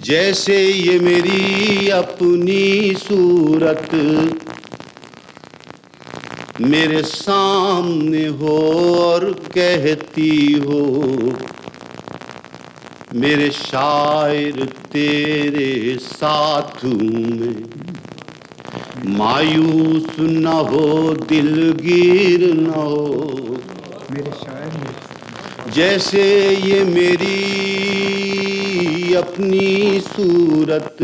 جیسے یہ میری اپنی صورت میرے سامنے ہو اور کہتی ہو میرے شاعر تیرے ساتھ میں مایوس نہ ہو دلگیر نہ ہو میرے شاعر جیسے یہ میری اپنی صورت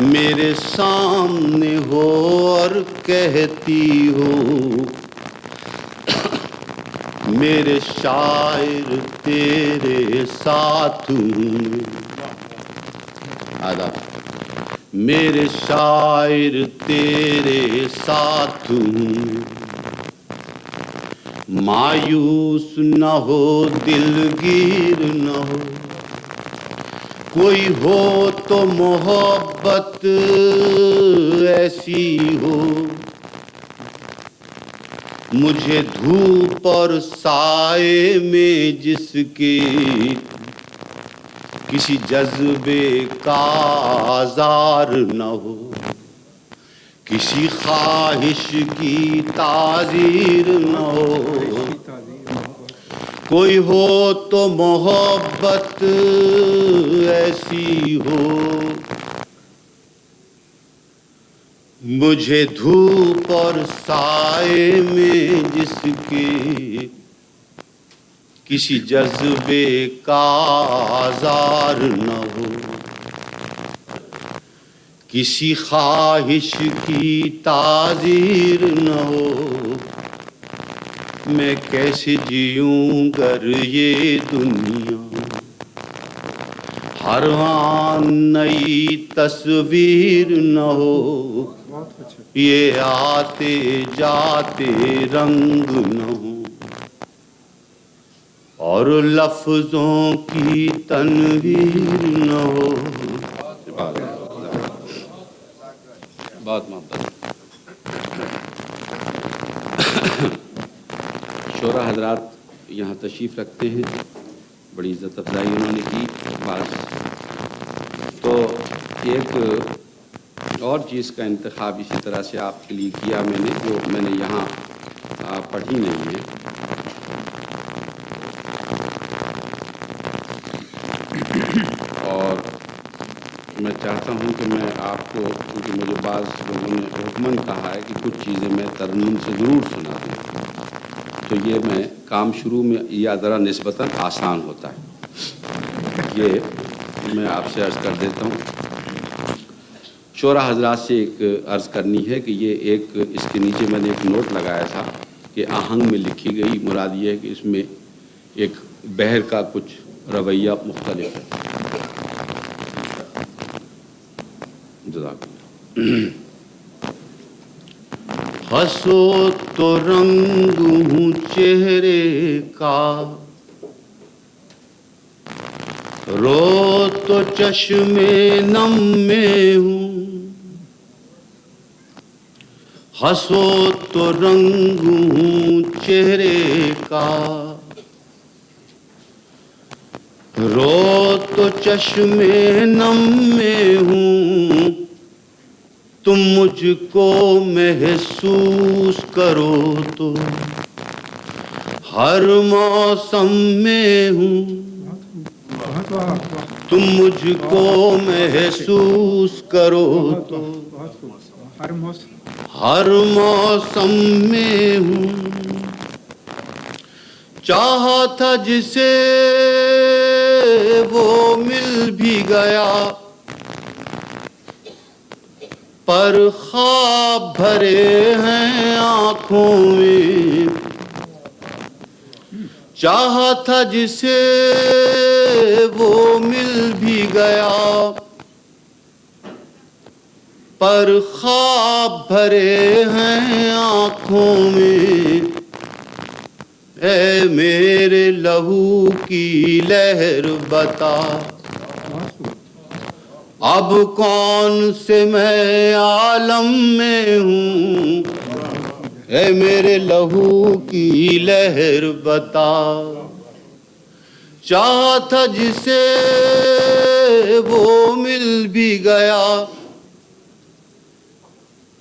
میرے سامنے ہو اور کہتی ہو میرے شاعر تیرے ساتھ میرے شاعر تیرے ساتھ مایوس نہ ہو دلگیر نہ ہو کوئی ہو تو محبت ایسی ہو مجھے دھوپ اور سائے میں جس کے کسی جذبے کا آزار نہ ہو کسی خواہش کی تعذیر نہ ہو کوئی ہو تو محبت ایسی ہو مجھے دھوپ اور سائے میں جس کے کسی جذبے کا آزار نہ ہو کسی خواہش کی تعذیر نہ ہو میں کیسے جیوں گر یہ دنیا ہر آن نئی تصویر نہ ہو یہ آتے جاتے رنگ نہ ہو اور لفظوں کی تنویر نہ ہو بہت محبت شعراء حضرات یہاں تشریف رکھتے ہیں بڑی عزت افزائی انہوں نے کی بس تو ایک اور چیز کا انتخاب اسی طرح سے آپ کے لیے کیا میں نے جو میں نے یہاں پڑھی نہیں ہے اور میں چاہتا ہوں کہ میں آپ کو کیونکہ مجھے بعض لوگوں نے حکماً کہا ہے کہ کچھ چیزیں میں ترمیم سے ضرور سنا دوں تو یہ میں کام شروع میں یا ذرا نسبتاً آسان ہوتا ہے یہ میں آپ سے عرض کر دیتا ہوں شعراء حضرات سے ایک عرض کرنی ہے کہ یہ ایک اس کے نیچے میں نے ایک نوٹ لگایا تھا کہ آہنگ میں لکھی گئی مراد یہ ہے کہ اس میں ایک بحر کا کچھ رویہ مختلف ہے ہنسو تو رنگ ہوں چہرے کا رو تو چشم نم میں ہوں ہنسو تو رنگ ہوں چہرے کا رو تو چشم نم میں ہوں تم مجھ کو محسوس کرو تو ہر موسم میں ہوں تم مجھ کو محسوس کرو تو ہر موسم میں ہوں چاہا تھا جسے وہ مل بھی گیا پر خواب بھرے ہیں آنکھوں میں چاہا تھا جسے وہ مل بھی گیا پر خواب بھرے ہیں آنکھوں میں اے میرے لہو کی لہر بتا اب کون سے میں عالم میں ہوں اے میرے لہو کی لہر بتا چاہا تھا جسے وہ مل بھی گیا،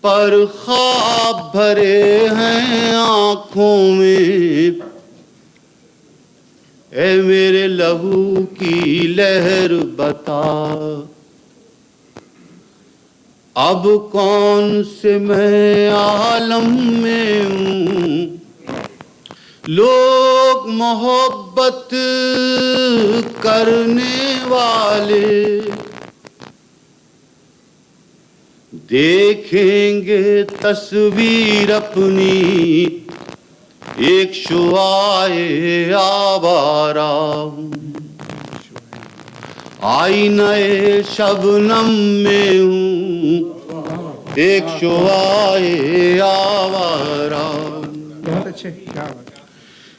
پر خواب بھرے ہیں آنکھوں میں، اے میرے لہو کی لہر بتا، اب کون سے میں عالم میں ہوں، لوگ محبت کرنے والے دیکھیں گے تصویر اپنی ایک شعاع آوارہ ہوں، آئینہ شبنم میں ہوں، ایک شعاع آوارہ ہوں۔ بہت اچھے، کیا بات۔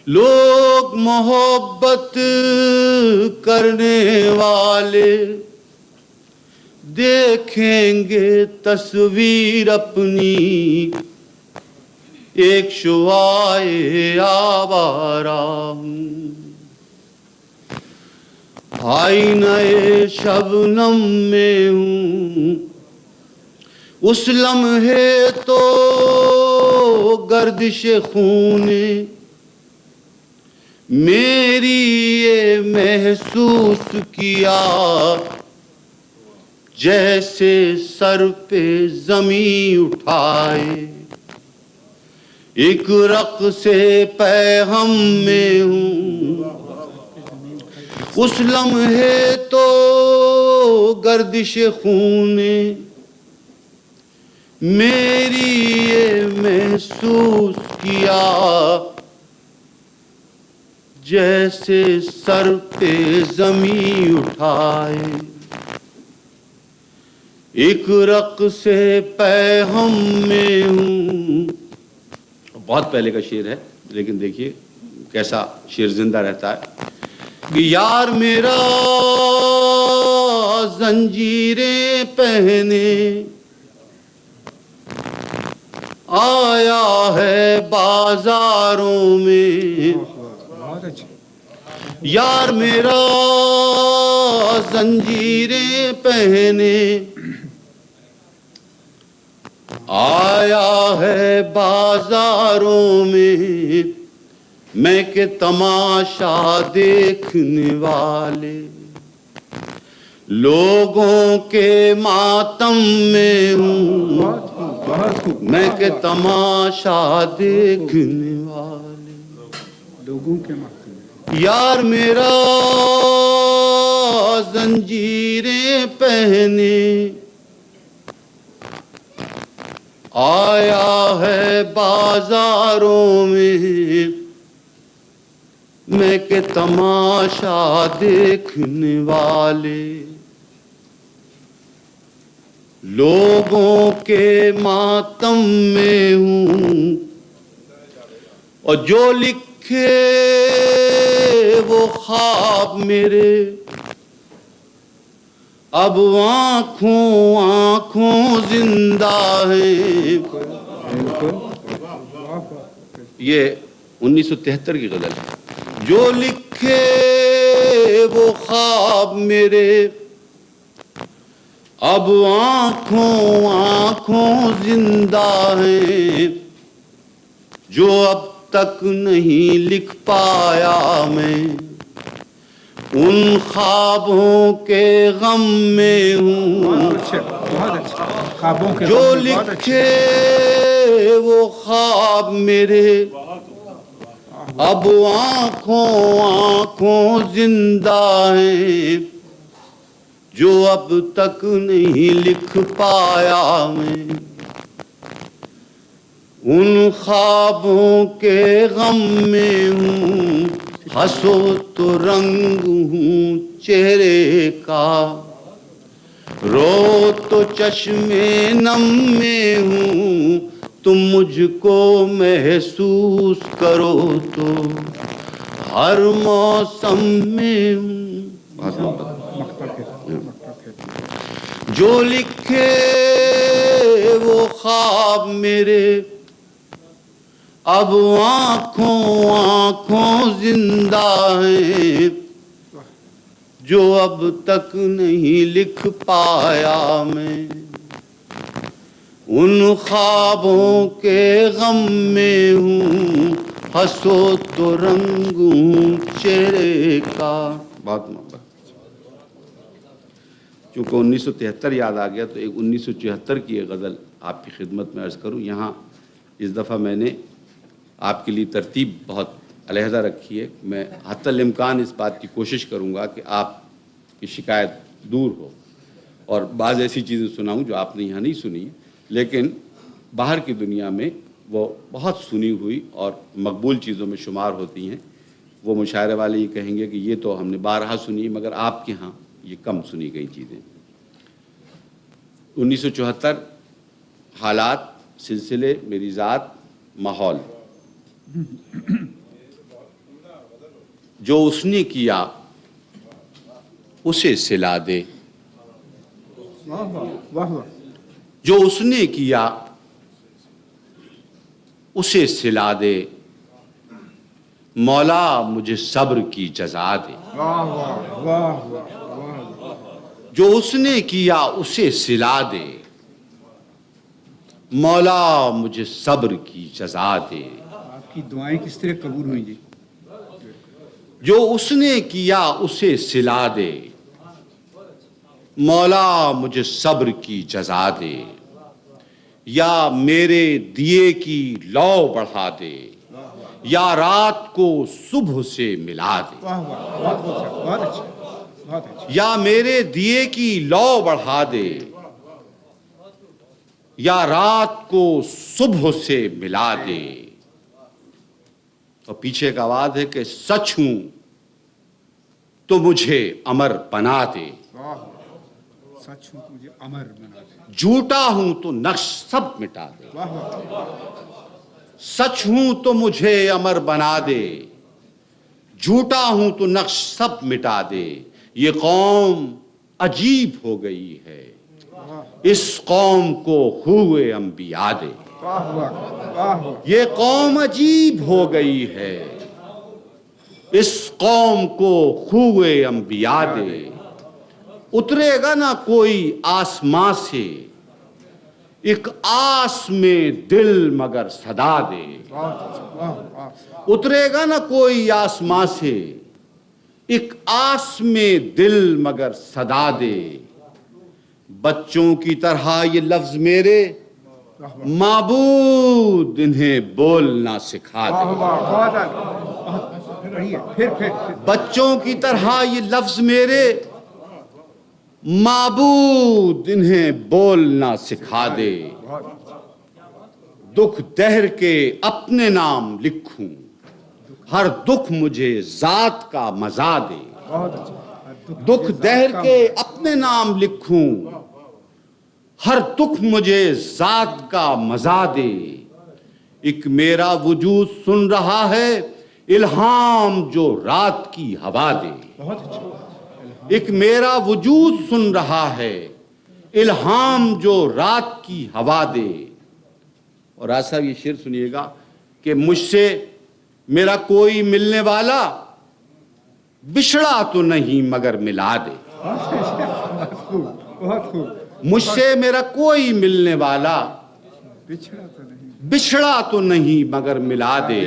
لوگ محبت کرنے والے دیکھیں گے تصویر اپنی ایک شعاع آوارہ ہوں، آئینہ شبنم میں ہوں، اس لمحے تو گردش خون میری یہ محسوس کیا، جیسے سر پہ زمین اٹھائے ایک رقص پیغم میں ہوں، اس لمحے تو گردش خون میری یہ محسوس کیا، جیسے سر پہ زمین اٹھائے ایک رقص پیغم میں ہوں۔ بہت پہلے کا شعر ہے، لیکن دیکھیے کیسا شعر زندہ رہتا ہے کہ یار میرا زنجیریں پہنے آیا ہے بازاروں میں، بہت اچھے۔ یار میرا زنجیریں پہنے آیا ہے بازاروں میں، میں کہ تماشا دیکھنے والے لوگوں کے ماتم میں ہوں، میں کہ تماشا دیکھنے والے لوگوں کے ماتم۔ یار میرا زنجیریں پہنے آیا ہے بازاروں میں، میں کہ تماشا دیکھنے والے لوگوں کے ماتم میں ہوں، اور جو لکھے وہ خواب میرے اب آنکھوں زندہ ہیں۔ یہ 1973 کی غزل ہے۔ جو لکھے وہ خواب میرے اب آنکھوں زندہ ہیں، جو اب تک نہیں لکھ پایا میں ان خوابوں کے غم میں ہوں، جو لکھے وہ خواب میرے اب آنکھوں زندہ ہیں، جو اب تک نہیں لکھ پایا میں ان خوابوں کے غم میں ہوں، ہنسو تو رنگ ہوں چہرے کا، رو تو چشمے نم میں ہوں، تم مجھ کو محسوس کرو تو ہر موسم میں ہوں۔ جو لکھے وہ خواب میرے اب آنکھوں زندہ ہیں، جو اب تک نہیں لکھ پایا میں، ان خوابوں کے غم میں ہوں، ہنسو تو رنگوں چہرے کا. بہت محبت. چونکہ 1973 یاد آ گیا تو ایک 1974 کی ایک غزل آپ کی خدمت میں عرض کروں. یہاں اس دفعہ میں نے آپ کے لیے ترتیب بہت علیحدہ رکھی ہے. میں حتی الامکان اس بات کی کوشش کروں گا کہ آپ کی شکایت دور ہو، اور بعض ایسی چیزیں سناؤں جو آپ نے یہاں نہیں سنی، لیکن باہر کی دنیا میں وہ بہت سنی ہوئی اور مقبول چیزوں میں شمار ہوتی ہیں. وہ مشاعرے والے یہ کہیں گے کہ یہ تو ہم نے بارہا سنی، مگر آپ کے ہاں یہ کم سنی گئی چیزیں. 1974 حالات، سلسلے، میری ذات، ماحول. جو اس نے کیا اسے سلا دے، واہ واہ واہ واہ. جو اس نے کیا اسے سلا دے، مولا مجھے صبر کی جزا دے. واہ واہ واہ واہ واہ. جو اس نے کیا اسے سلا دے، مولا مجھے صبر کی جزا دے. آپ کی دعائیں کس طرح قبول ہوئیں جی؟ جو اس نے کیا اسے سلا دے، مولا مجھے صبر کی جزا دے. یا میرے دیے کی لو بڑھا دے، یا رات کو صبح سے ملا دے. واہ واہ بہت اچھا بہت اچھا بہت اچھا. یا میرے دیے کی لو بڑھا دے، یا رات کو صبح سے ملا دے. اور پیچھے ایک آواز ہے کہ سچ ہوں تو مجھے امر بنا دے، واہ سچ ہوں مجھے امر بنا دے. جھوٹا ہوں تو نقش سب مٹا دے. واہ واہ. سچ ہوں تو مجھے امر بنا دے، جھوٹا ہوں تو نقش سب مٹا دے. یہ قوم عجیب ہو گئی ہے، اس قوم کو ہوئے انبیاء دے. واہ واہ واہ واہ. یہ قوم عجیب ہو گئی ہے، اس قوم کو ہوئے انبیاء دے. اترے گا نہ کوئی آسمان سے، ایک آس میں دل مگر صدا دے. بہت اچھا واہ واہ. اترے گا نہ کوئی آسمان سے، ایک آس میں دل مگر صدا دے. بچوں کی طرح یہ لفظ میرے، معبود انہیں بولنا سکھا واہ دے. واہ بہت اچھا. پڑھیے پھر. بچوں کی طرح یہ لفظ میرے، معبود انہیں بولنا سکھا دے. بہت اچھا. دکھ دہر کے اپنے نام لکھوں، ہر دکھ مجھے ذات کا مزہ دے. بہت اچھا. دکھ دہر کے اپنے نام لکھوں، ہر دکھ مجھے ذات کا مزہ دے. ایک میرا وجود سن رہا ہے، الہام جو رات کی ہوا دے. بہت اچھا. ایک میرا وجود سن رہا ہے، الہام جو رات کی ہوا دے. اور راج صاحب یہ شعر سنیے گا کہ مجھ سے میرا کوئی ملنے والا، بچھڑا تو نہیں مگر ملا دے. بہت خوب بہت خوب. مجھ سے میرا کوئی ملنے والا، بچھڑا تو نہیں. بچھڑا تو نہیں مگر ملا دے.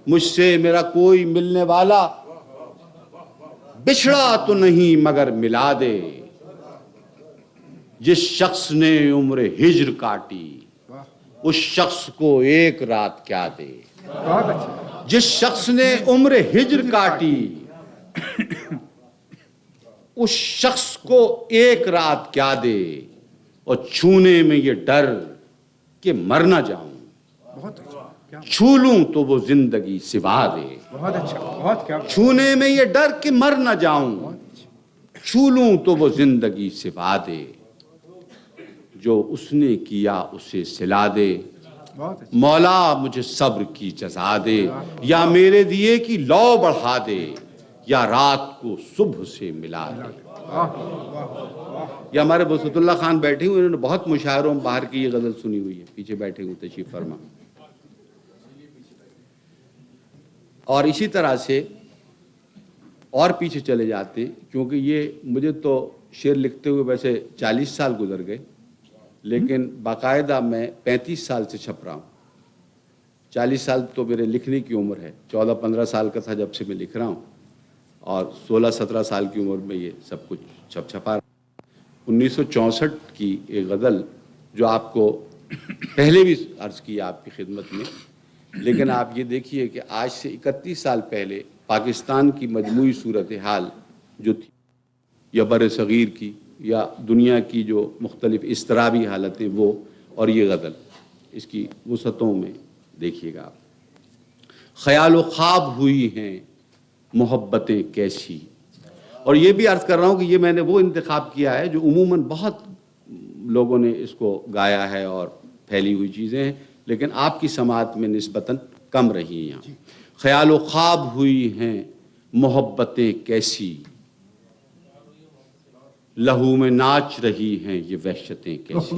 مجھ سے میرا کوئی ملنے والا، بچھڑا تو نہیں مگر ملا دے. جس شخص نے عمر ہجر کاٹی، اس شخص کو ایک رات کیا دے. بہت اچھا. جس شخص نے عمر ہجر کاٹی، اس شخص کو ایک رات کیا دے. اور چھونے میں یہ ڈر کہ مر نہ جاؤں، بہت اچھا. کیا چھو لوں تو وہ زندگی سوا دے. بہت اچھا بہت کیا. چھونے میں یہ ڈر کہ مر نہ جاؤں، چھو لوں تو وہ زندگی سوا دے. جو اس نے کیا اسے سلا دے، بہت اچھا. مولا مجھے صبر کی جزا دے. یا میرے دیے کی لو بڑھا دے، یا رات کو صبح سے ملا دے. واہ واہ واہ. یہ ہمارے بسط اللہ خان بیٹھے ہوئے، انہوں نے بہت مشاعروں میں باہر کی یہ غزل سنی ہوئی ہے. پیچھے بیٹھے ہوئے تشریف فرما. اور اسی طرح سے اور پیچھے چلے جاتے ہیں، کیونکہ یہ مجھے تو شعر لکھتے ہوئے ویسے 40 سال گزر گئے، لیکن باقاعدہ میں 35 سال سے چھپ رہا ہوں۔ 40 سال تو میرے لکھنے کی عمر ہے، 14-15 سال کا تھا جب سے میں لکھ رہا ہوں، اور 16-17 سال کی عمر میں یہ سب کچھ چھپا رہا ہوں۔ 1964 کی ایک غزل جو آپ کو پہلے بھی عرض کی آپ کی خدمت میں، لیکن آپ یہ دیکھیے کہ آج سے 31 سال پہلے پاکستان کی مجموعی صورتحال جو تھی، یا بر صغیر کی یا دنیا کی جو مختلف اضطرابی حالتیں، وہ اور یہ غزل، اس کی وسعتوں میں دیکھیے گا آپ۔ خیال و خواب ہوئی ہیں محبتیں کیسی، اور یہ بھی عرض کر رہا ہوں کہ یہ میں نے وہ انتخاب کیا ہے جو عموماً بہت لوگوں نے اس کو گایا ہے اور پھیلی ہوئی چیزیں ہیں، لیکن آپ کی سماعت میں نسبتاً کم رہی ہیں یہاں۔ خیال و خواب ہوئی ہیں محبتیں کیسی، لہو میں ناچ رہی ہیں یہ وحشتیں کیسی۔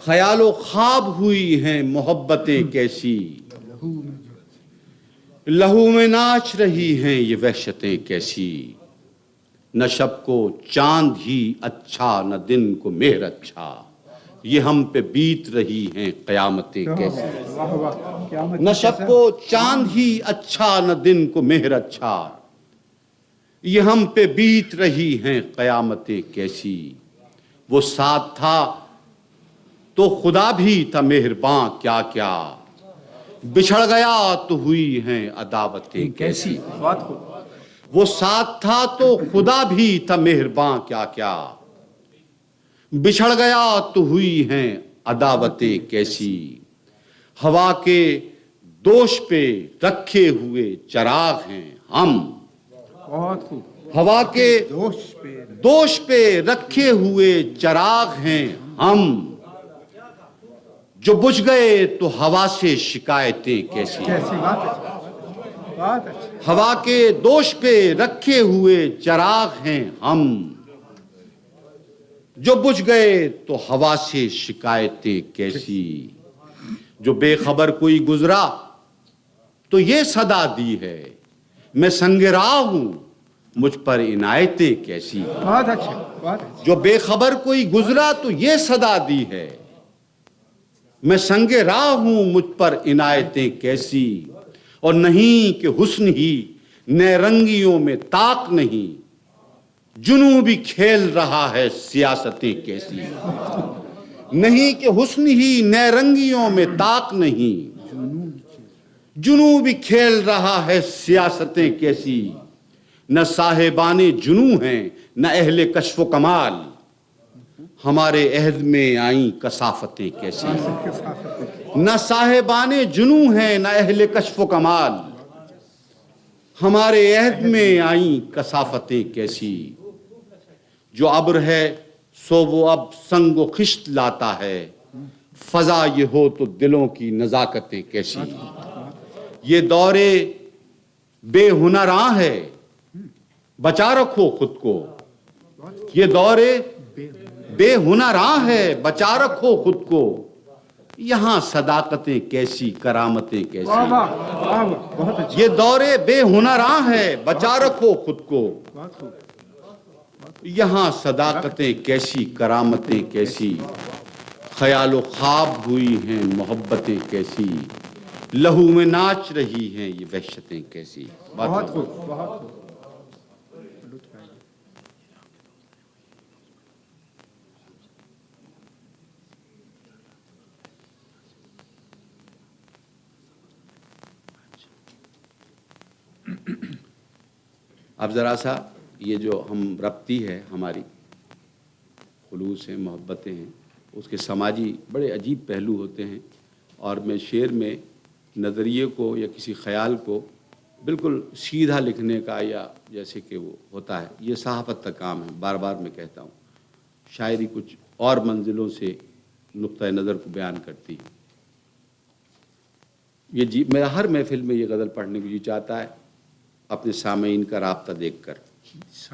خیال و خواب ہوئی ہیں محبتیں کیسی، لہو میں ناچ رہی ہیں یہ وحشتیں کیسی۔ نہ شب کو چاند ہی اچھا نہ دن کو مہر اچھا، یہ ہم پہ بیت رہی ہیں قیامتیں کیسی۔ نہ شب کو چاند ہی اچھا نہ دن کو مہر اچھا، یہ ہم پہ بیت رہی ہیں قیامتیں کیسی۔ وہ ساتھ تھا تو خدا بھی تھا مہرباں کیا کیا، بچھڑ گیا تو ہوئی ہیں عداوتیں کیسی۔ وہ ساتھ تھا تو خدا بھی تھا مہرباں کیا کیا، بچھڑ گیا تو ہوئی ہیں عداوتیں کیسی۔ ہوا کے دوش پہ رکھے ہوئے چراغ ہیں ہم، ہوا کے دوش پہ رکھے ہوئے چراغ ہیں ہم، جو بجھ گئے تو ہوا سے شکایتیں کیسی۔ ہوا کے دوش پہ رکھے ہوئے چراغ ہیں ہم، جو بجھ گئے تو ہوا سے شکایتیں کیسی۔ جو بے خبر کوئی گزرا تو یہ صدا دی ہے، میں سنگ راہ ہوں مجھ پر عنایتیں کیسی۔ جو بے خبر کوئی گزرا تو یہ صدا دی ہے، میں سنگ راہ ہوں مجھ پر عنایتیں کیسی۔ اور نہیں کہ حسن ہی نئے رنگیوں میں طاق نہیں، جنوں بھی کھیل رہا ہے سیاستیں کیسی۔ نہیں کہ حسن ہی نئے رنگیوں میں طاق نہیں، جنوں بھی کھیل رہا ہے سیاستیں کیسی۔ نہ صاحبان جنوں ہیں نہ اہل کشف و کمال، ہمارے عہد میں آئیں کثافتیں کیسی۔ نہ صاحبان جنوں ہیں نہ اہل کشف و کمال، ہمارے عہد میں آئیں کثافتیں کیسی۔ جو ابر ہے سو وہ اب سنگ و خشت لاتا ہے، فضا یہ ہو تو دلوں کی نزاکتیں کیسی۔ یہ دور بے ہنراں ہے بچا رکھو خود کو، یہ دور بے ہنراں ہے بچا رکھو خود کو، یہاں صداقتیں کیسی کرامتیں کیسی۔ یہ دور بے ہنراں ہے بچا رکھو خود کو، یہاں صداقتیں کیسی کرامتیں کیسی۔ خیال و خواب ہوئی ہیں محبتیں کیسی، لہو میں ناچ رہی ہیں یہ وحشتیں کیسی۔ بہت خوب، بہت خوب۔ اب ذرا سا یہ جو ہم ربطی ہے ہماری، خلوص ہیں، محبتیں ہیں، اس کے سماجی بڑے عجیب پہلو ہوتے ہیں، اور میں شعر میں نظریے کو یا کسی خیال کو بالکل سیدھا لکھنے کا یا جیسے کہ وہ ہوتا ہے، یہ صحافت کا کام ہے، بار بار میں کہتا ہوں۔ شاعری کچھ اور منزلوں سے نقطۂ نظر کو بیان کرتی ہے۔ یہ میرا ہر محفل میں یہ غزل پڑھنے کو جی چاہتا ہے، اپنے سامعین کا رابطہ دیکھ کر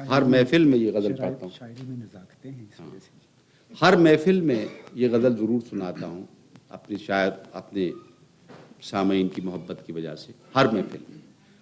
ہر محفل میں یہ غزل پڑھتا ہوں۔ شاعری میں نزاکتیں ہیں اس وجہ سے۔ ہر محفل میں یہ غزل ضرور سناتا ہوں، اپنے شاعر اپنے سامعین کی محبت کی وجہ سے، ہر محفل میں۔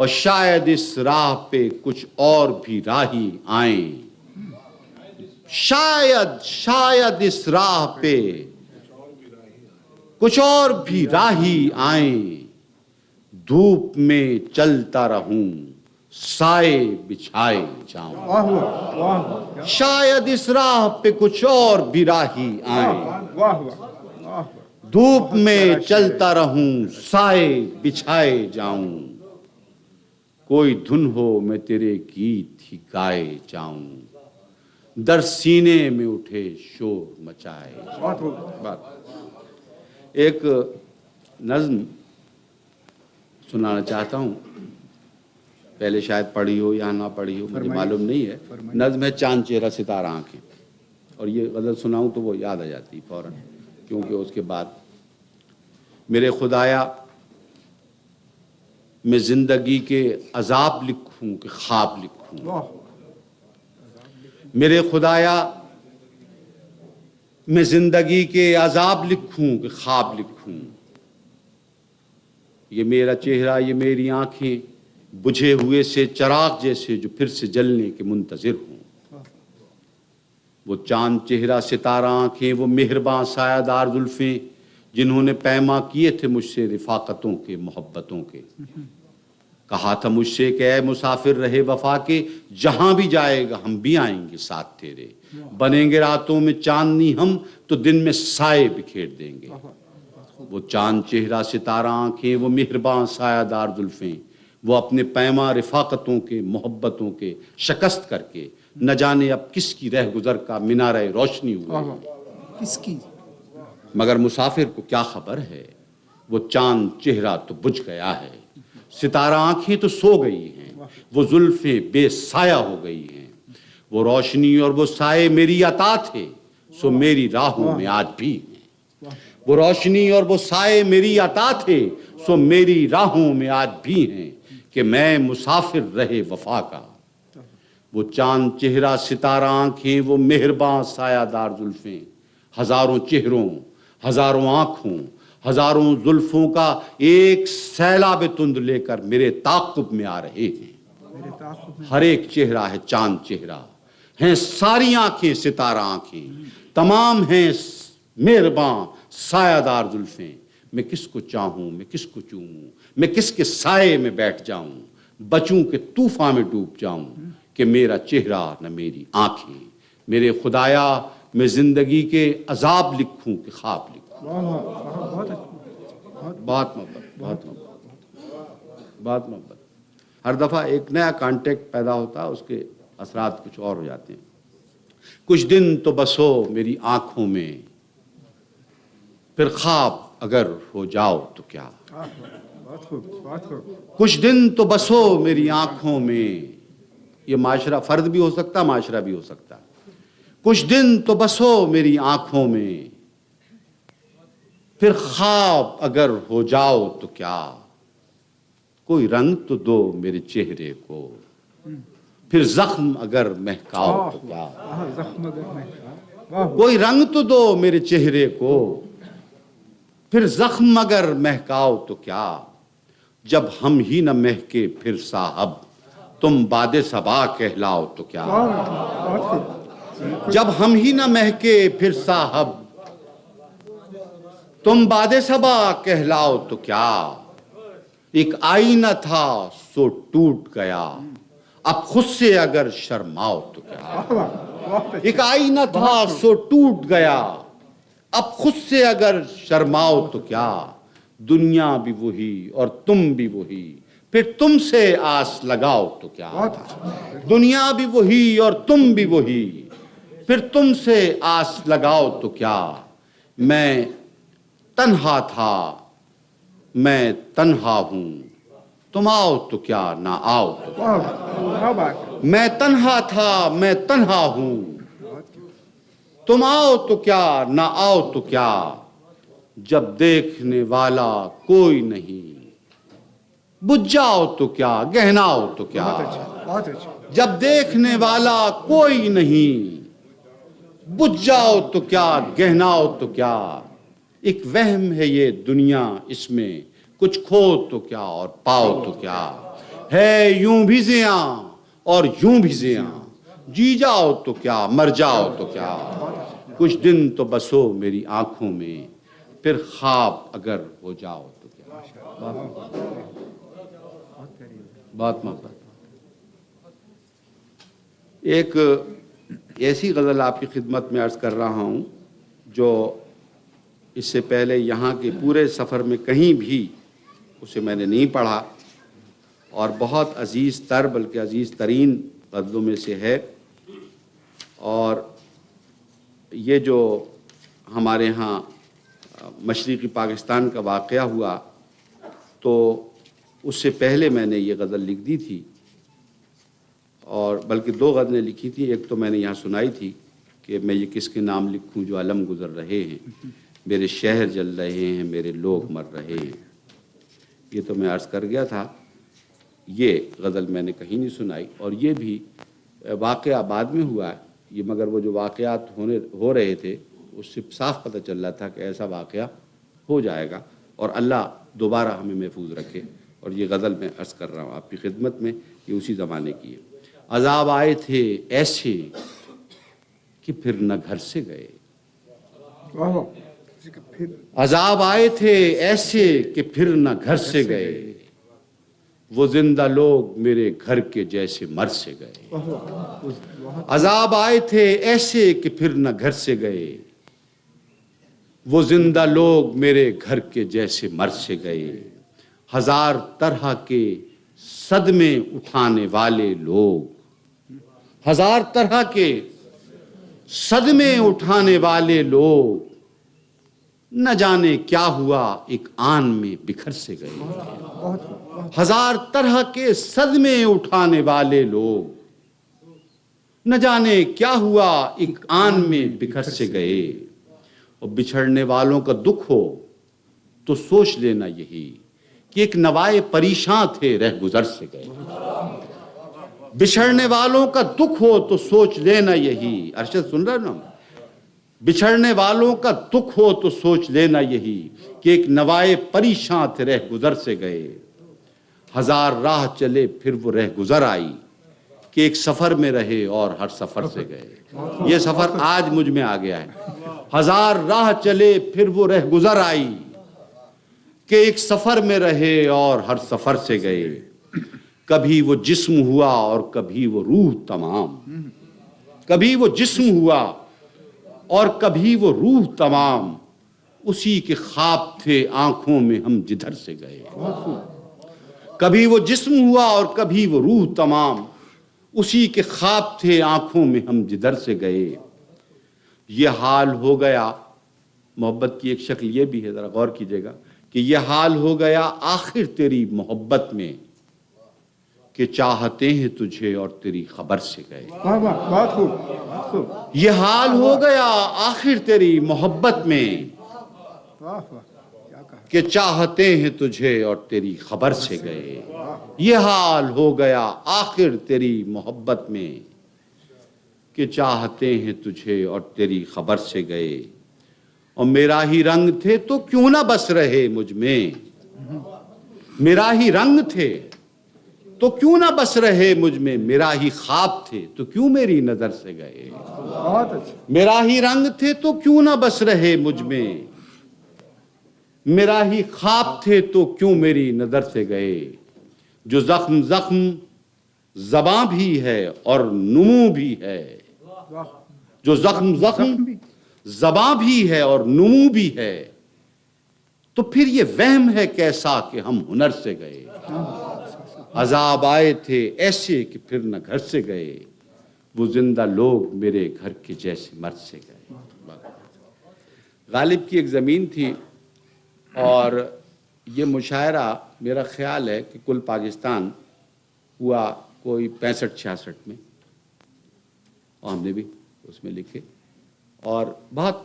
اور شاید اس راہ پہ کچھ اور بھی راہی آئیں، شاید اس راہ پہ کچھ اور بھی راہی آئیں، دھوپ میں چلتا رہوں سائے بچھائے جاؤں، واہ واہ واہ شاید اس راہ پہ کچھ اور بھی راہی آئیں، واہ واہ واہ، دھوپ میں چلتا رہوں سائے بچھائے جاؤں، کوئی دھن ہو میں تیرے گیت ہی گائے جاؤں، در سینے میں اٹھے شور مچائے جاؤں۔ بات ایک نظم سنانا چاہتا ہوں، پہلے شاید پڑھی ہو یا نہ پڑھی ہو، مجھے معلوم نہیں ہے۔ نظم ہے چاند چہرہ ستارہ آنکھیں، اور یہ غزل سناؤں تو وہ یاد آ جاتی فوراً، کیونکہ اس کے بعد میرے خدایا میں زندگی کے عذاب لکھوں کہ خواب لکھوں، میرے خدایا میں زندگی کے عذاب لکھوں کہ خواب لکھوں، یہ میرا چہرہ یہ میری آنکھیں بجھے ہوئے سے چراغ جیسے جو پھر سے جلنے کے منتظر ہوں، وہ چاند چہرہ ستارہ آنکھیں، وہ مہرباں سایہ دار زلفیں جنہوں نے پیما کیے تھے مجھ سے رفاقتوں کے محبتوں کے، کہا تھا مجھ سے کہ اے مسافر رہے وفا کے، جہاں بھی جائے گا ہم بھی آئیں گے ساتھ تیرے، بنیں گے راتوں میں چاندنی ہم تو دن میں سائے بکھیر دیں گے، وہ چاند چہرہ ستارہ آنکھیں، وہ مہرباں سایہ دار زلفیں، وہ اپنے پیما رفاقتوں کے محبتوں کے شکست کر کے نہ جانے اب کس کی رہ گزر کا مینارہ روشنی ہوئے، کس کی؟ مگر مسافر کو کیا خبر ہے، وہ چاند چہرہ تو بجھ گیا ہے، ستارہ آنکھیں تو سو گئی ہیں، وہ زلفیں بے سایہ ہو گئی ہیں، وہ روشنی اور وہ سائے میری عطا تھے سو میری راہوں میں آج بھی ہیں، وہ روشنی اور وہ سائے میری عطا تھے سو میری راہوں میں آج بھی ہیں، کہ میں مسافر رہے وفا کا، وہ چاند چہرہ ستارہ آنکھیں، وہ مہرباں سایہ دار زلفیں، ہزاروں چہروں ہزاروں آنکھوں ہزاروں زلفوں کا ایک سیلاب تند لے کر میرے تعاقب میں آ رہے ہیں، ہر ایک چہرہ ہے چاند چہرہ، ہیں ساری آنکھیں ستارہ آنکھیں، تمام ہیں مہرباں سایہ دار زلفیں، میں کس کو چاہوں میں کس کو چوموں، میں کس کے سائے میں بیٹھ جاؤں، بچوں کے طوفان میں ڈوب جاؤں، کہ میرا چہرہ نہ میری آنکھیں، میرے خدایا میں زندگی کے عذاب لکھوں کہ خواب لکھوں۔ بہت محبت بہت محبت، ہر دفعہ ایک نیا کانٹیکٹ پیدا ہوتا ہے، اس کے اثرات کچھ اور ہو جاتے ہیں۔ کچھ دن تو بسو میری آنکھوں میں، پھر خواب اگر ہو جاؤ تو کیا، کچھ دن تو بسو میری آنکھوں میں، یہ معاشرہ فرد بھی ہو سکتا معاشرہ بھی ہو سکتا، کچھ دن تو بسو میری آنکھوں میں، پھر خواب اگر ہو جاؤ تو کیا، کوئی رنگ تو دو میرے چہرے کو، پھر زخم اگر مہکاؤ تو کیا، کوئی رنگ تو دو میرے چہرے کو، پھر زخم اگر مہکاؤ تو کیا، جب ہم ہی نہ مہکے پھر صاحب تم باد صبا کہلاؤ تو کیا، جب ہم ہی نہ مہکے پھر صاحب تم باد صبا کہلاؤ تو کیا، ایک آئینہ تھا سو ٹوٹ گیا اب خود سے اگر شرماؤ تو کیا، ایک آئینہ تھا سو ٹوٹ گیا اب خود سے اگر شرماؤ تو کیا، دنیا بھی وہی اور تم بھی وہی پھر تم سے آس لگاؤ تو کیا، دنیا بھی وہی اور تم بھی وہی پھر تم سے آس لگاؤ تو کیا، میں تنہا تھا میں تنہا ہوں تم آؤ تو کیا نہ آؤ تو کیا، میں تنہا تھا میں تنہا ہوں تم آؤ تو کیا نہ آؤ تو کیا، جب دیکھنے والا کوئی نہیں بجھ جاؤ تو کیا گہناؤ تو کیا، جب دیکھنے والا کوئی نہیں بجھ جاؤ تو کیا گہناؤ تو کیا، ایک وہم ہے یہ دنیا اس میں کچھ کھو تو کیا اور پاؤ تو کیا، ہے یوں بھی زیاں اور یوں بھی زیاں، جی جاؤ تو کیا مر جاؤ تو کیا، کچھ دن تو بسو میری آنکھوں میں، پھر خواب اگر ہو جاؤ تو کیا۔ بہت محبت۔ ایک ایسی غزل آپ کی خدمت میں عرض کر رہا ہوں جو اس سے پہلے یہاں کے پورے سفر میں کہیں بھی اسے میں نے نہیں پڑھا، اور بہت عزیز تر بلکہ عزیز ترین غزلوں میں سے ہے۔ اور یہ جو ہمارے ہاں مشرقی پاکستان کا واقعہ ہوا تو اس سے پہلے میں نے یہ غزل لکھ دی تھی، اور بلکہ 2 غزلیں لکھی تھی۔ ایک تو میں نے یہاں سنائی تھی کہ میں یہ کس کے نام لکھوں جو علم گزر رہے ہیں، میرے شہر جل رہے ہیں، میرے لوگ مر رہے ہیں، یہ تو میں عرض کر گیا تھا۔ یہ غزل میں نے کہیں نہیں سنائی، اور یہ بھی واقعہ بعد میں ہوا ہے یہ، مگر وہ جو واقعات ہو رہے تھے اس سے صاف پتہ چل رہا تھا کہ ایسا واقعہ ہو جائے گا، اور اللہ دوبارہ ہمیں محفوظ رکھے۔ اور یہ غزل میں عرض کر رہا ہوں آپ کی خدمت میں، یہ اسی زمانے کی ہے۔ عذاب آئے تھے ایسے کہ پھر نہ گھر سے گئے، عذاب آئے تھے ایسے کہ پھر نہ گھر سے گئے، وہ زندہ لوگ میرے گھر کے جیسے مر سے گئے۔ عذاب آئے تھے ایسے کہ پھر نہ گھر سے گئے، وہ زندہ لوگ میرے گھر کے جیسے مر سے گئے۔ ہزار طرح کے صدمے اٹھانے والے لوگ، ہزار طرح کے صدمے اٹھانے والے لوگ، نہ جانے کیا ہوا ایک آن میں بکھر سے گئے۔ ہزار طرح کے صدمے اٹھانے والے لوگ، نہ جانے کیا ہوا ایک آن میں بکھر سے گئے۔ اور بچھڑنے والوں کا دکھ ہو تو سوچ لینا یہی کہ ایک نوائے پریشاں تھے رہ گزر سے گئے۔ بچھڑنے والوں کا دکھ ہو تو سوچ لینا یہی، ارشد سن رہا نا، بچھڑنے والوں کا دکھ ہو تو سوچ لینا یہی کہ ایک نوائے پریشاں تھے رہ گزر سے گئے۔ ہزار راہ چلے پھر وہ رہ گزر آئی، کہ ایک سفر میں رہے اور ہر سفر سے گئے۔ یہ سفر آج مجھ میں آ گیا ہے۔ ہزار راہ چلے پھر وہ رہ گزر آئی، کہ ایک سفر میں رہے اور ہر سفر سے گئے۔ کبھی وہ جسم ہوا اور کبھی وہ روح تمام، کبھی وہ جسم ہوا اور کبھی وہ روح تمام، اسی کے خواب تھے آنکھوں میں ہم جدھر سے گئے۔ کبھی وہ جسم ہوا اور کبھی وہ روح تمام، اسی کے خواب تھے آنکھوں میں ہم جدھر سے گئے۔ یہ حال ہو گیا، محبت کی ایک شکل یہ بھی ہے، ذرا غور کیجئے گا، کہ یہ حال ہو گیا آخر تیری محبت میں، کہ چاہتے ہیں تجھے اور تیری خبر سے گئے۔ بہت خوب۔ یہ حال ہو گیا آخر تیری محبت میں، کہ چاہتے ہیں تجھے اور تیری خبر سے گئے۔ یہ حال ہو گیا آخر تیری محبت میں، کہ چاہتے ہیں تجھے اور تیری خبر سے گئے۔ اور میرا ہی رنگ تھے تو کیوں نہ بس رہے مجھ میں، میرا ہی رنگ تھے تو کیوں نہ بس رہے مجھ میں، میرا ہی خواب تھے تو کیوں میری نظر سے گئے۔ میرا ہی رنگ تھے تو کیوں نہ بس رہے مجھ میں، میرا ہی خواب تھے تو کیوں میری نظر سے گئے۔ جو زخم زخم زباں بھی ہے اور نمو بھی ہے، جو زخم زخم زباں بھی ہے اور نمو بھی ہے، تو پھر یہ وہم ہے کیسا کہ ہم ہنر سے گئے۔ عذاب آئے تھے ایسے کہ پھر نہ گھر سے گئے، وہ زندہ لوگ میرے گھر کے جیسے مر سے گئے۔ غالب کی ایک زمین تھی، اور یہ مشاعرہ میرا خیال ہے کہ کل پاکستان ہوا کوئی 65-66 میں، اور ہم نے بھی اس میں لکھے، اور بہت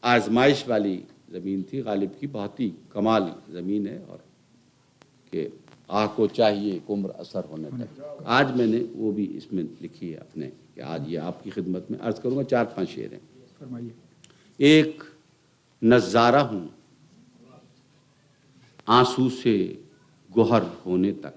آزمائش والی زمین تھی غالب کی، بہت ہی کمال زمین ہے، اور کہ آہ کو چاہیے ایک عمر اثر ہونے تک۔ آج میں نے وہ بھی اس میں لکھی ہے اپنے، کہ آج یہ آپ کی خدمت میں عرض کروں گا، 4-5 شعر ہیں۔ فرمائیے۔ ایک نظارہ ہوں آنسو سے گوہر ہونے تک،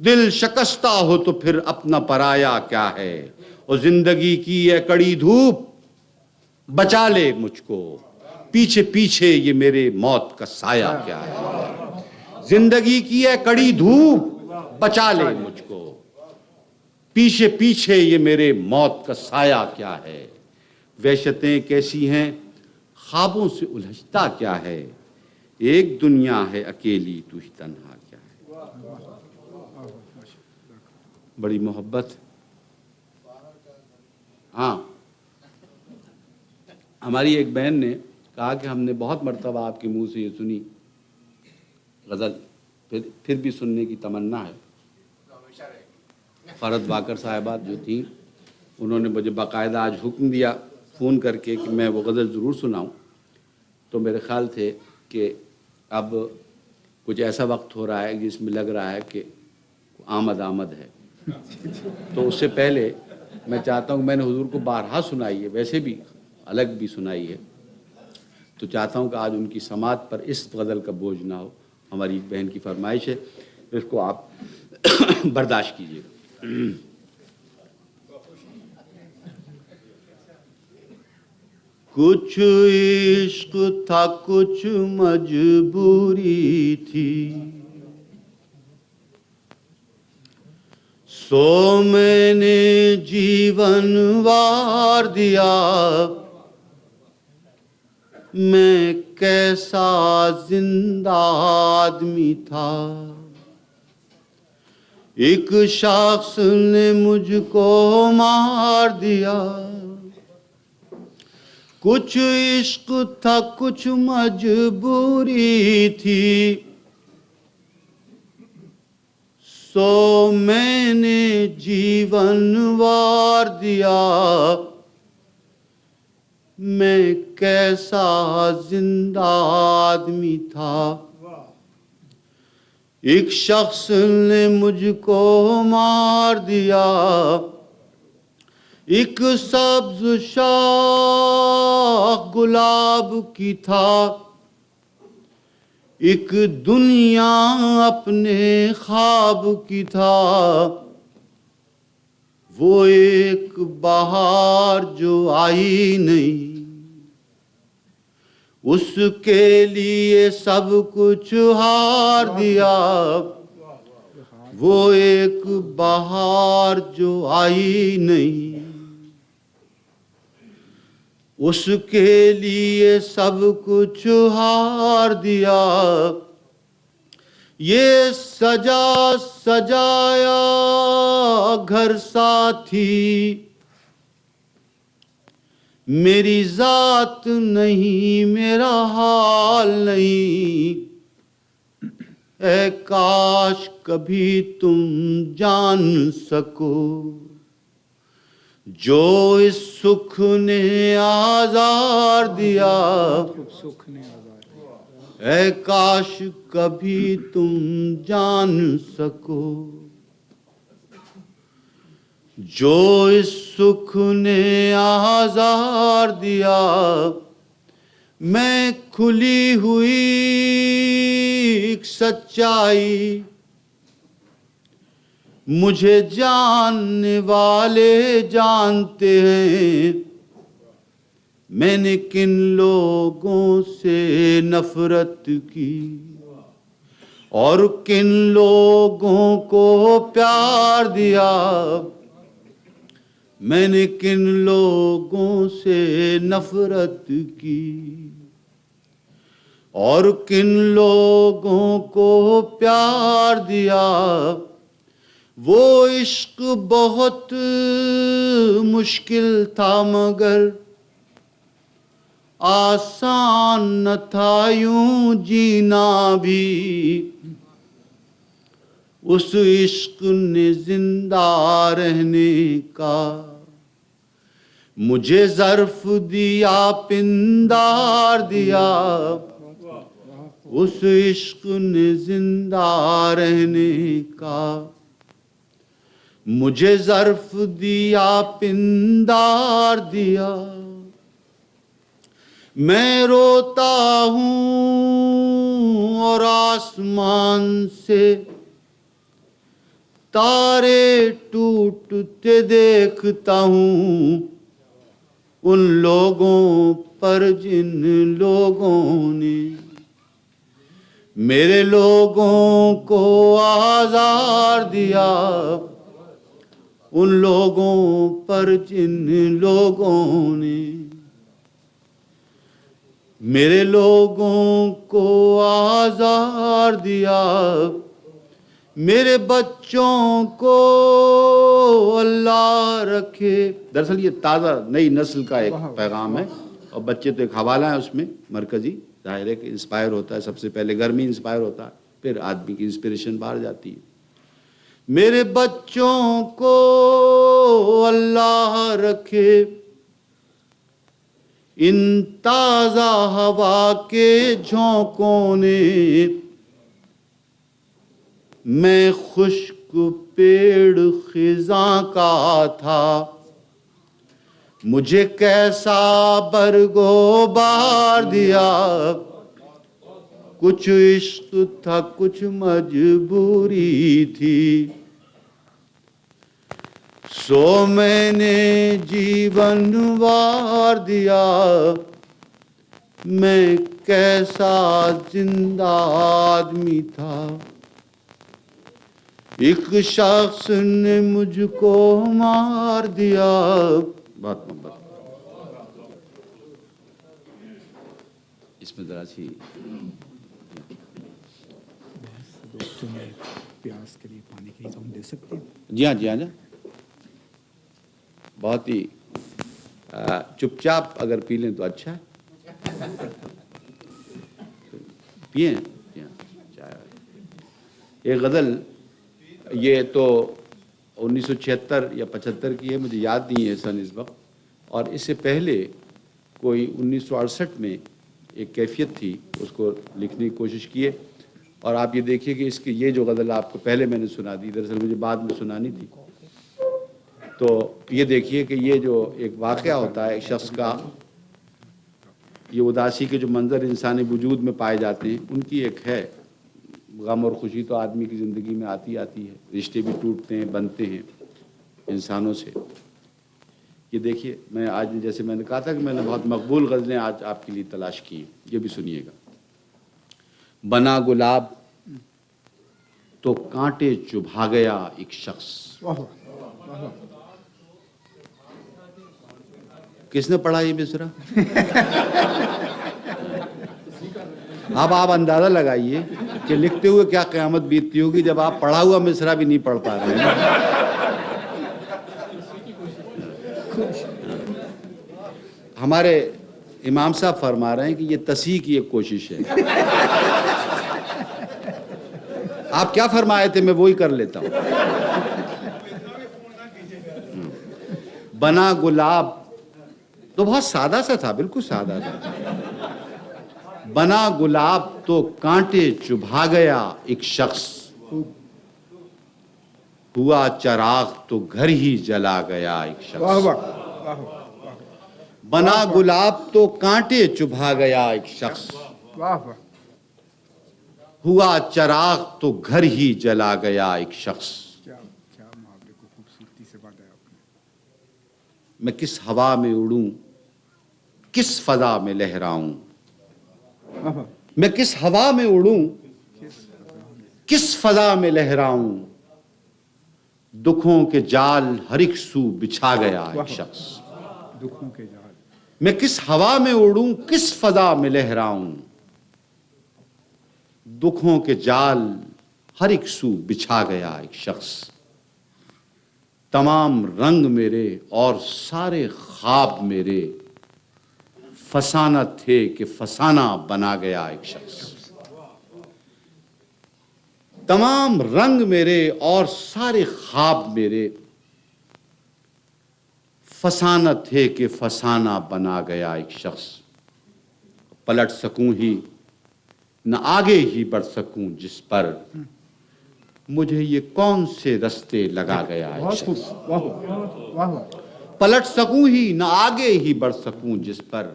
دل شکستہ ہو تو پھر اپنا پرایا کیا ہے، اور زندگی کی یہ کڑی دھوپ بچا لے مجھ کو، پیچھے پیچھے یہ میرے موت کا سایہ کیا ہے، زندگی کی یہ کڑی دھوپ بچا لے مجھ کو، پیچھے پیچھے یہ میرے موت کا سایہ کیا ہے، وحشتیں کیسی ہیں خوابوں سے الجھتا کیا ہے، ایک دنیا ہے اکیلی تو ہی تنہا کیا ہے۔ بڑی محبت۔ ہاں، ہماری ایک بہن نے کہا کہ ہم نے بہت مرتبہ آپ کے منہ سے یہ سنی غزل، پھر بھی سننے کی تمنا ہے۔ فرد واکر صاحبہ جو تھیں انہوں نے مجھے باقاعدہ آج حکم دیا فون کر کے کہ میں وہ غزل ضرور سناؤں، تو میرے خیال تھے کہ اب کچھ ایسا وقت ہو رہا ہے جس میں لگ رہا ہے کہ آمد ہے، تو اس سے پہلے میں چاہتا ہوں، میں نے حضور کو بارہا سنائی ہے، ویسے بھی الگ بھی سنائی ہے، تو چاہتا ہوں کہ آج ان کی سماعت پر اس غزل کا بوجھ نہ ہو، ہماری ایک بہن کی فرمائش ہے، اس کو آپ برداشت کیجیے گا۔ کچھ عشق تھا کچھ مجبوری تھی، سو میں نے جیون وار دیا، میں کیسا زندہ آدمی تھا، ایک شخص نے مجھ کو مار دیا، کچھ عشق تھا کچھ مجبوری تھی، سو میں نے جیون وار دیا، میں کیسا زندہ آدمی تھا، ایک شخص نے مجھ کو مار دیا، ایک سبز شاخ گلاب کی تھا، ایک دنیا اپنے خواب کی تھا، وہ ایک بہار جو آئی نہیں، اس کے لیے سب کچھ ہار دیا، وہ ایک بہار جو آئی نہیں، اس کے لیے سب کچھ ہار دیا، یہ سجا سجایا گھر ساتھی، میری ذات نہیں میرا حال نہیں، اے کاش کبھی تم جان سکو، جو اس سکھ نے آزار دیا، اے کاش کبھی تم جان سکو، جو اس سکھ نے آزار دیا، میں کھلی ہوئی ایک سچائی، مجھے جاننے والے جانتے ہیں، میں نے کن لوگوں سے نفرت کی اور کن لوگوں کو پیار دیا، میں نے کن لوگوں سے نفرت کی اور کن لوگوں کو پیار دیا، وہ عشق بہت مشکل تھا مگر آسان نہ تھا یوں جینا بھی، اس عشق نے زندہ رہنے کا مجھے ظرف دیا پندار دیا، اس عشق نے زندہ رہنے کا مجھے ظرف دیا پندار دیا، میں روتا ہوں اور آسمان سے تارے ٹوٹتے دیکھتا ہوں ان لوگوں پر جن لوگوں نے میرے لوگوں کو آزار دیا، ان لوگوں پر جن لوگوں نے میرے لوگوں کو آزار دیا، میرے بچوں کو اللہ رکھے۔ دراصل یہ تازہ نئی نسل کا ایک پیغام ہے، اور بچے تو ایک حوالہ ہے اس میں مرکزی، ظاہر ہے کہ انسپائر ہوتا ہے، سب سے پہلے گھر میں انسپائر ہوتا ہے، پھر آدمی کی انسپریشن باہر جاتی ہے۔ میرے بچوں کو اللہ رکھے ان تازہ ہوا کے جھونکوں نے، میں خشک پیڑ خزاں کا تھا، مجھے کیسا برگو بار دیا، کچھ عشق تھا کچھ مجبوری تھی، سو میں نے جیون وار دیا، میں کیسا زندہ آدمی تھا، ایک شخص نے مجھ کو مار دیا۔ بہت محبت اس میں ذرا سی دوستوں میں پیاس کے لیے پانی کی ہم دے سکتے ہیں؟ جی ہاں جی ہاں جی، بہت ہی چپ چاپ اگر پی لیں تو اچھا ہے، پئیں چائے۔ ایک غزل، یہ تو 1976 یا 75 کی ہے، مجھے یاد نہیں ہے سن اس وقت، اور اس سے پہلے کوئی 1968 میں ایک کیفیت تھی، اس کو لکھنے کی کوشش کیے، اور آپ یہ دیکھیے کہ اس کی یہ جو غزل آپ کو پہلے میں نے سنا دی، دراصل مجھے بعد میں سنانی تھی، تو یہ دیکھیے کہ یہ جو ایک واقعہ ہوتا ہے ایک شخص کا، یہ اداسی کے جو منظر انسانی وجود میں پائے جاتے ہیں، ان کی ایک ہے، غم اور خوشی تو آدمی کی زندگی میں آتی ہے، رشتے بھی ٹوٹتے ہیں بنتے ہیں انسانوں سے۔ یہ دیکھیے، میں آج جیسے میں نے کہا تھا کہ میں نے بہت مقبول غزلیں آج آپ کے لیے تلاش کی ہیں، یہ بھی سنیے گا۔ بنا گلاب تو کانٹے چبھا گیا ایک شخص۔ کس نے پڑھا یہ مصرع؟ اب آپ اندازہ لگائیے کہ لکھتے ہوئے کیا قیامت بیتتی ہوگی جب آپ پڑھا ہوا مصرع بھی نہیں پڑھ پا رہے ہیں۔ ہمارے امام صاحب فرما رہے ہیں کہ یہ تصحیح کی ایک کوشش ہے۔ آپ کیا فرمائے تھے، میں وہی کر لیتا ہوں۔ بنا گلاب تو بہت سادہ سا تھا، بالکل سادہ تھا۔ بنا گلاب تو کانٹے چبھا گیا ایک شخص، ہوا چراغ تو گھر ہی جلا گیا ایک شخص۔ بنا گلاب تو کانٹے چبھا گیا ایک شخص، ہوا چراغ تو گھر ہی جلا گیا ایک شخص۔ کیا معاملے کو خوبصورتی سے بتایا آپ نے۔ میں کس ہوا میں اڑوں، کس فضا میں لہراؤں، میں کس ہوا میں اڑوں، کس فضا میں لہراؤں، دکھوں کے جال ہر ایک سو بچھا گیا ایک شخص۔ دکھوں کے جال، میں کس ہوا میں اڑوں، کس فضا میں لہراؤں، دکھوں کے جال ہر ایک سو بچھا گیا ایک شخص۔ تمام رنگ میرے اور سارے خواب میرے فسانہ تھے کہ فسانہ بنا گیا ایک شخص۔ تمام رنگ میرے اور سارے خواب میرے فسانہ تھے کہ فسانہ بنا گیا ایک شخص۔ پلٹ سکوں ہی نہ آگے ہی بڑھ سکوں جس پر، مجھے یہ کون سے رستے لگا گیا ایک شخص۔ پلٹ سکوں ہی نہ آگے ہی بڑھ سکوں جس پر،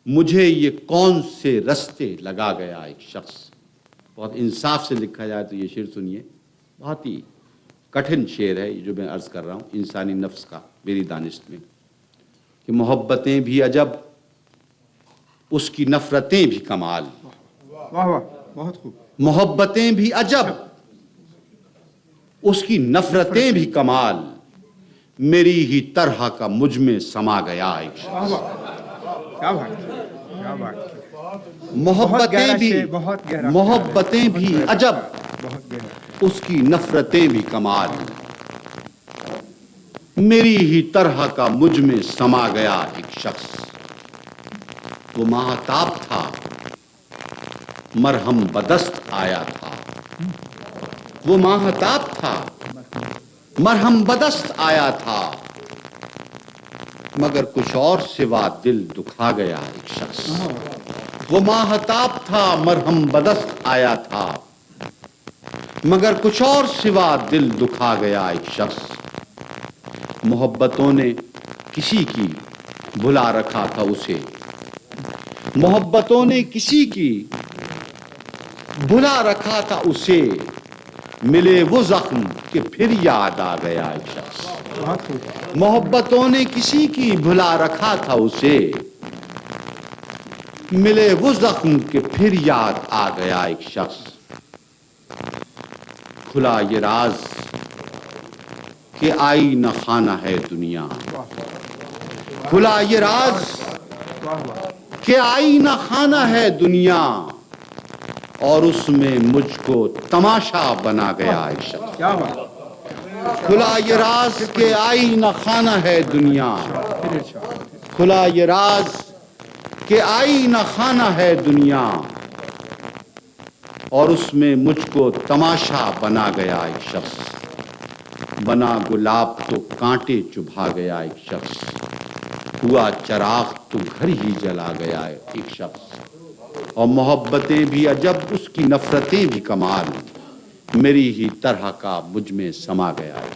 مجھے یہ کون سے رستے لگا گیا ایک شخص۔ بہت انصاف سے لکھا جائے تو یہ شعر سنیے، بہت ہی کٹھن شعر ہے جو میں عرض کر رہا ہوں انسانی نفس کا میری دانست میں کہ محبتیں بھی عجب اس کی نفرتیں بھی کمال. واہ واہ بہت خوب. محبتیں بھی عجب اس کی نفرتیں بھی کمال میری ہی طرح کا مجھ میں سما گیا ایک شخص. کیا بات کیا بات. محبتیں بھی عجب اس کی نفرتیں بھی کمال میری ہی طرح کا مجھ میں سما گیا ایک شخص. وہ ماہتاب تھا مرہم بدست آیا تھا. وہ ماہتاب تھا مرہم بدست آیا تھا مگر کچھ اور سوا دل دکھا گیا ایک شخص. وہ ماہتاب تھا مرہم بدست آیا تھا مگر کچھ اور سوا دل دکھا گیا ایک شخص. محبتوں نے کسی کی بھلا رکھا تھا اسے. محبتوں نے کسی کی بھلا رکھا تھا اسے ملے وہ زخم کہ پھر یاد آ گیا ایک شخص. محبتوں نے کسی کی بھلا رکھا تھا اسے ملے وہ زخم کہ پھر یاد آ گیا ایک شخص. کھلا یہ راز کہ آئینہ خانہ ہے دنیا. کھلا یہ راز کہ آئینہ خانہ ہے دنیا اور اس میں مجھ کو تماشا بنا گیا ایک شخص. کھلا یہ راز کہ آئینہ خانہ ہے دنیا. کھلا یہ راز کہ آئینہ خانہ ہے دنیا اور اس میں مجھ کو تماشا بنا گیا ایک شخص. بنا گلاب تو کانٹے چبھا گیا ایک شخص. ہوا چراغ تو گھر ہی جلا گیا ایک شخص. اور محبتیں بھی عجب اس کی نفرتیں بھی کمال میری ہی طرح کا مجھ میں سما گیا ہے.